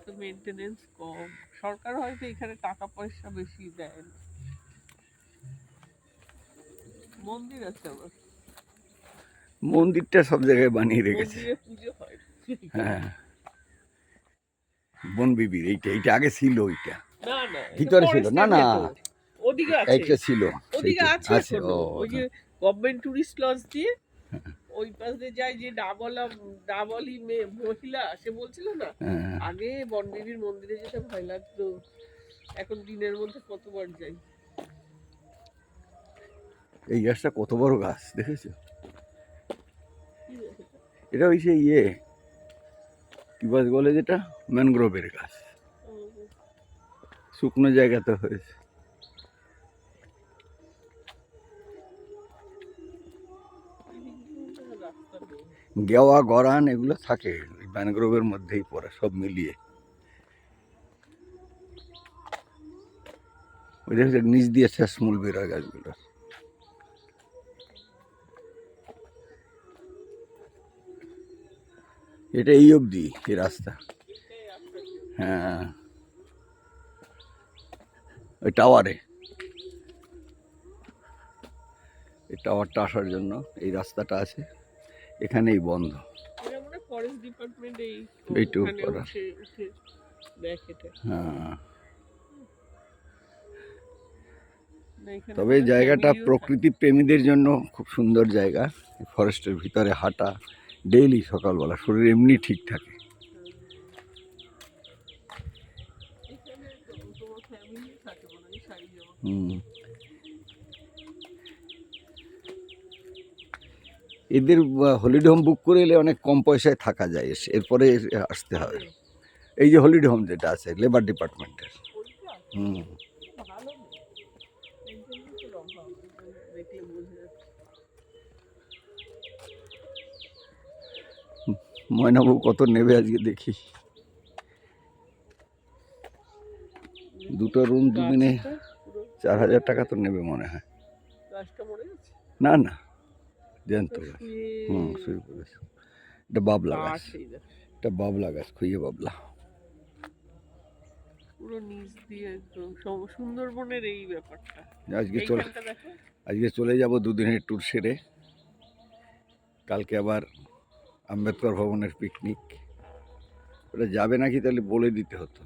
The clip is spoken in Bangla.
তো মেনটেনেন্স কম, সরকার হয়তো এখানে টাকা পয়সা বেশি দেয় না। মন্দির আছে আবার, মন্দিরটা সব জায়গায় বানিয়ে রেখেছে। মন্দিরে পুজো হয়। হ্যাঁ, বন বিবির এইটা এইটা আগে ছিল, ওইটা না না, ভিতরে ছিল না, না ওদিকে আছে, এইটা ছিল, ওদিকে সেইটা আছে আছে। এখনো। ও ওই যে গভর্নমেন্ট টুরিস্ট লজ দিয়ে ওই পাশ দিয়ে যায়, যে ডাবলি মেয়ে মহিলা সে বলছিল না, হ্যাঁ, আগে বনদেবীর মন্দিরে যেতে ভয় লাগতো, এখন দিনের মধ্যে কতবার যাই। এই গাছটা কত বড় গাছ দেখেছো? এটা ওই যে ইয়ে কি গাছ বলে, যেটা ম্যানগ্রোভের গাছ, শুকনো জায়গাতে হয়েছে। গেওয়া গরান এগুলো থাকে ওই ম্যানগ্রোভের মধ্যেই পড়ে, সব মিলিয়ে। ওই দেখছে নিচ দিয়ে শেষ মূল বেরোয় গাছগুলো। এটা এই অবধি এই রাস্তা। হ্যাঁ, ওই টাওয়ারে, এই টাওয়ারটা আসার জন্য এই রাস্তাটা আছে, এখানেই বন্ধ। ফরেস্ট ডিপার্টমেন্ট এইটুকু করা। হ্যাঁ, তবে এই জায়গাটা প্রকৃতি প্রেমীদের জন্য খুব সুন্দর জায়গা। ফরেস্টের ভিতরে হাঁটা ডেইলি সকালবেলা, শরীর এমনি ঠিক থাকে। এদের হলিডে হোম বুক করে এলে অনেক কম পয়সায় থাকা যায়, এরপরে আসতে হবে। এই যে হলিডে হোম যেটা আছে লেবার ডিপার্টমেন্টের। ময়নাবু কত নেবে আজকে দেখি। দুটো রুম দুদিনে 4000 টাকা তো নেবে মনে হয়। না না, জ্যান্ত গাছ। শুয়ে পড়েছে। এটা বাবলা গাছ, এটা বাবলা গাছ, খুইয়ে বাবলা। পুরো নিচ দিয়ে একদম সুন্দরবনের এই ব্যাপারটা। আজকে চলে যাব দুদিনের ট্যুর সেরে, কালকে আবার আম্বেদকর ভবনের পিকনিক। ওটা যাবে নাকি তাহলে বলে দিতে হতো।